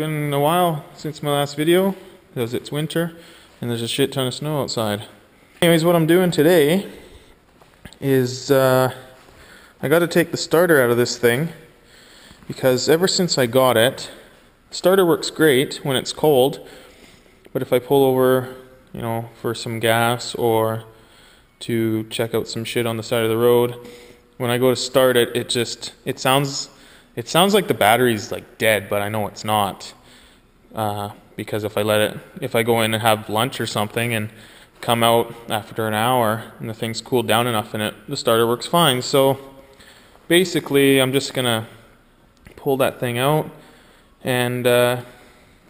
been a while since my last video because it's winter and there's a shit ton of snow outside. Anyways, what I'm doing today is I got to take the starter out of this thing because ever since I got it, the starter works great when it's cold, but if I pull over, you know, for some gas or to check out some shit on the side of the road, when I go to start it, it sounds like the battery's like dead, but I know it's not. Because if I go in and have lunch or something and come out after an hour and the thing's cooled down enough in it, the starter works fine. So basically I'm just gonna pull that thing out and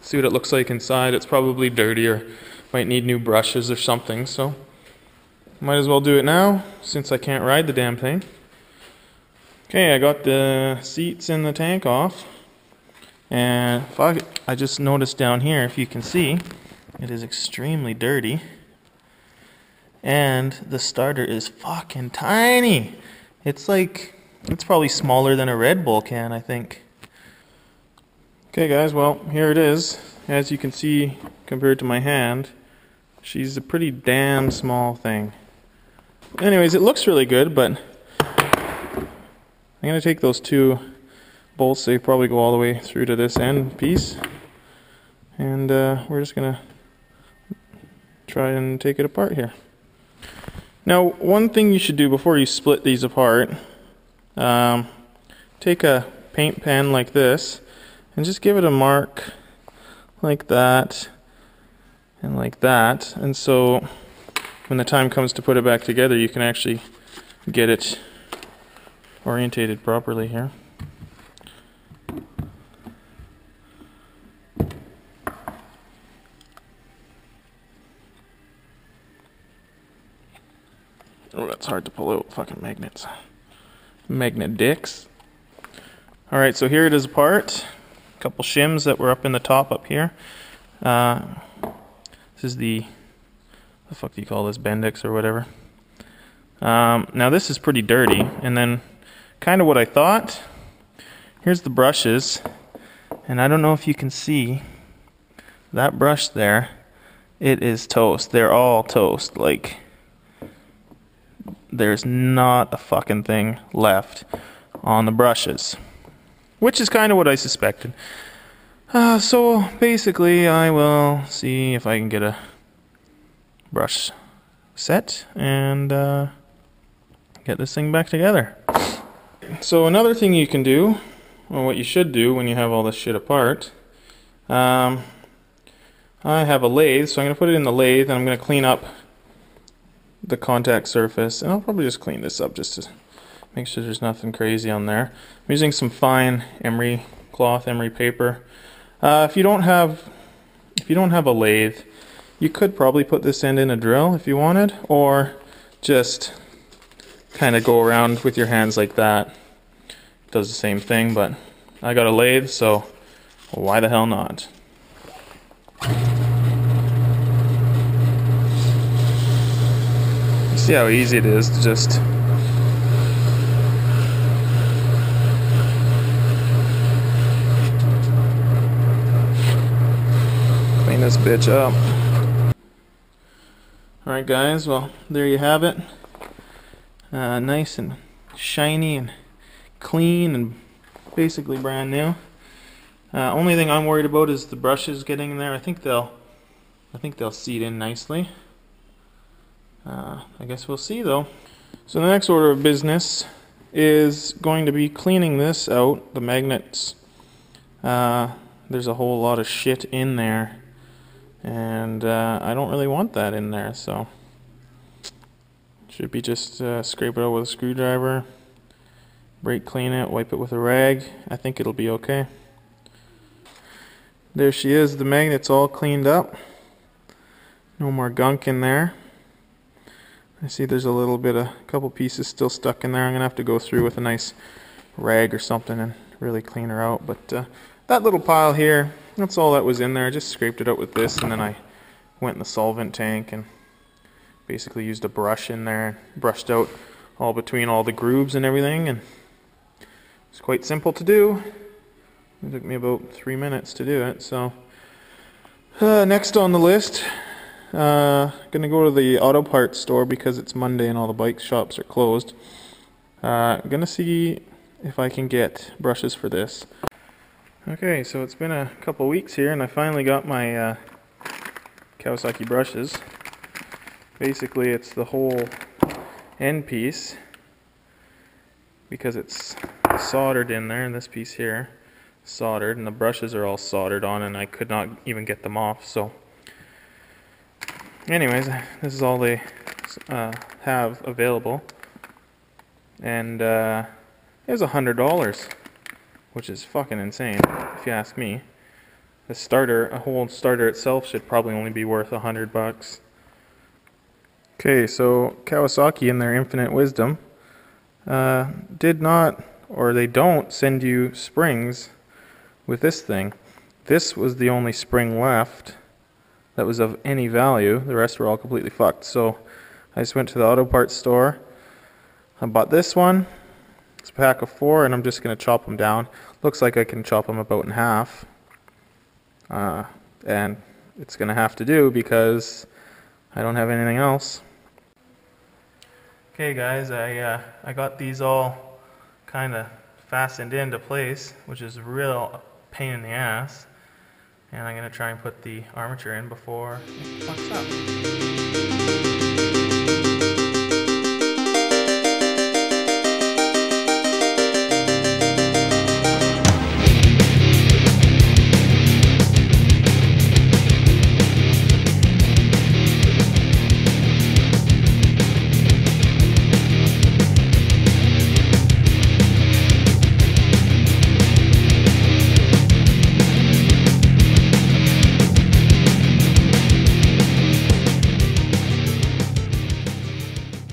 see what it looks like inside. It's probably dirty or might need new brushes or something, so might as well do it now since I can't ride the damn thing. Okay, I got the seats in the tank off, and fuck it, I just noticed down here, if you can see, it is extremely dirty, and the starter is fucking tiny. It's probably smaller than a Red Bull can, I think. Okay guys, well, here it is. As you can see, compared to my hand, she's a pretty damn small thing. Anyways, it looks really good, but I'm going to take those two bolts, they probably go all the way through to this end piece, and we're just going to try and take it apart here. Now, one thing you should do before you split these apart, take a paint pen like this and just give it a mark like that and like that, and so when the time comes to put it back together, you can actually get it orientated properly here. Oh, that's hard to pull out. Fucking magnets. Magnet dicks. Alright, so here it is apart. A couple shims that were up in the top up here. This is the fuck do you call this? Bendix or whatever. Now this is pretty dirty, and then kind of what I thought, here's the brushes, and I don't know if you can see that brush there. It is toast. They're all toast. Like, there's not a fucking thing left on the brushes, which is kind of what I suspected. So basically I will see if I can get a brush set and get this thing back together. So another thing you can do, or what you should do when you have all this shit apart, I have a lathe, so I'm going to put it in the lathe and I'm going to clean up the contact surface, and I'll probably just clean this up just to make sure there's nothing crazy on there. I'm using some fine emery cloth, emery paper. If you don't have a lathe, you could probably put this end in a drill if you wanted, or just kind of go around with your hands like that. It does the same thing, but I got a lathe, so why the hell not? You see how easy it is to just clean this bitch up. Alright guys, well, there you have it. Nice and shiny and clean and basically brand new. Only thing I'm worried about is the brushes getting in there. I think they'll seat in nicely. I guess we'll see though. So the next order of business is going to be cleaning this out, the magnets. There's a whole lot of shit in there, and I don't really want that in there, so should be just scrape it out with a screwdriver, brake clean it, wipe it with a rag. I think it'll be okay. There she is, the magnet's all cleaned up. No more gunk in there. I see there's a couple pieces still stuck in there. I'm gonna have to go through with a nice rag or something and really clean her out. But that little pile here, that's all that was in there. I just scraped it out with this, and then I went in the solvent tank and basically used a brush in there and brushed out all between all the grooves and everything, and it's quite simple to do. It took me about 3 minutes to do it. So next on the list, gonna go to the auto parts store because it's Monday and all the bike shops are closed. Gonna see if I can get brushes for this. Okay, so it's been a couple weeks here and I finally got my Kawasaki brushes. Basically it's the whole end piece because it's soldered in there, and this piece here soldered, and the brushes are all soldered on, and I could not even get them off. So anyways, this is all they have available, and it was $100, which is fucking insane if you ask me. The starter, a whole starter itself, should probably only be worth $100. Okay, so Kawasaki, in their infinite wisdom, did not, or they don't send you springs with this thing. This was the only spring left that was of any value. The rest were all completely fucked. So I just went to the auto parts store. I bought this one. It's a pack of 4, and I'm just going to chop them down. Looks like I can chop them about in half. And it's going to have to do because I don't have anything else. Okay guys, I got these all kind of fastened into place, which is a real pain in the ass. And I'm going to try and put the armature in before it fucks up.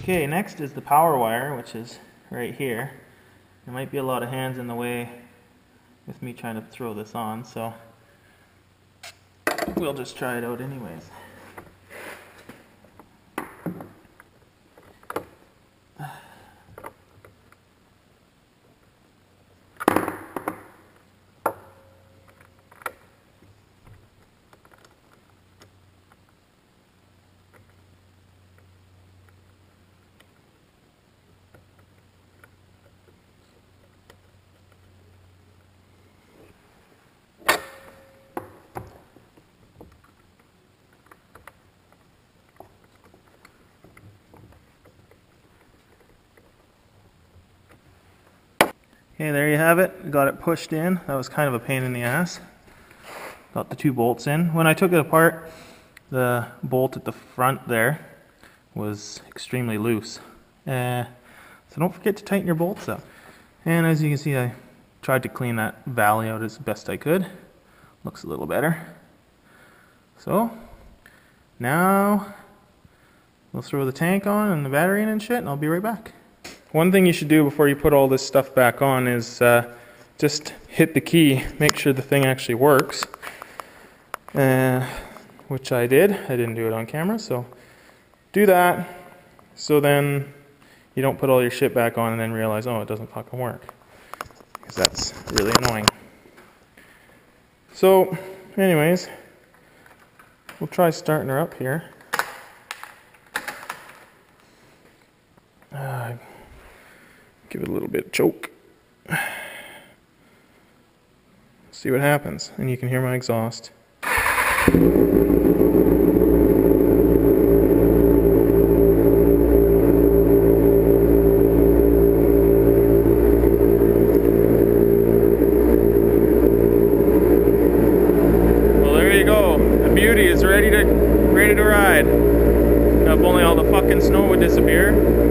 Okay, next is the power wire, which is right here. There might be a lot of hands in the way with me trying to throw this on, so we'll just try it out anyways. Okay, there you have it. Got it pushed in. That was kind of a pain in the ass. Got the 2 bolts in. When I took it apart, the bolt at the front there was extremely loose. So don't forget to tighten your bolts up. And as you can see, I tried to clean that valley out as best I could. Looks a little better. So now we'll throw the tank on and the battery in and shit, and I'll be right back. One thing you should do before you put all this stuff back on is just hit the key, make sure the thing actually works, which I did. I didn't do it on camera, so do that, so then you don't put all your shit back on and then realize, oh, it doesn't fucking work, because that's really annoying. So anyways, we'll try starting her up here. Give it a little bit of choke. See what happens, and you can hear my exhaust. Well, there you go. The beauty is ready to ride. Now, if only all the fucking snow would disappear.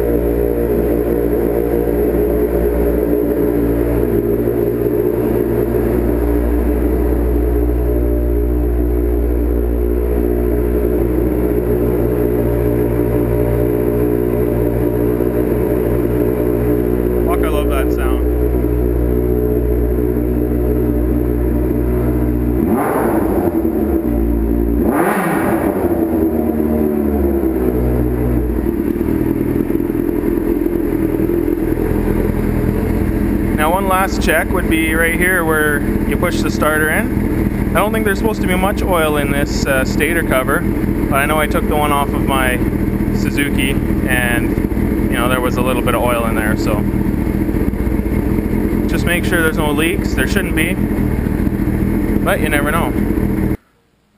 check would be right here where you push the starter in. I don't think there's supposed to be much oil in this stator cover, but I know I took the one off of my Suzuki and you know there was a little bit of oil in there, so just make sure there's no leaks. There shouldn't be, but you never know.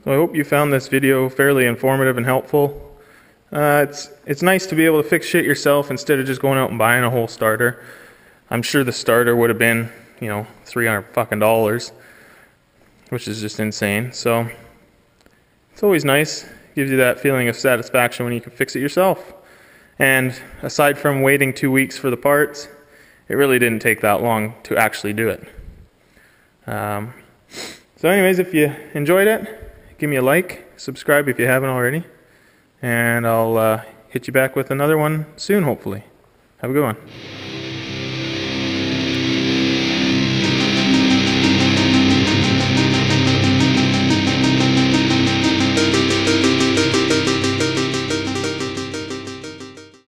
So I hope you found this video fairly informative and helpful. It's nice to be able to fix shit yourself instead of just going out and buying a whole starter. I'm sure the starter would have been, you know, $300 fucking, which is just insane. So it's always nice. Gives you that feeling of satisfaction when you can fix it yourself. And aside from waiting 2 weeks for the parts, it really didn't take that long to actually do it. So anyways, if you enjoyed it, give me a like, subscribe if you haven't already, and I'll hit you back with another one soon, hopefully. Have a good one.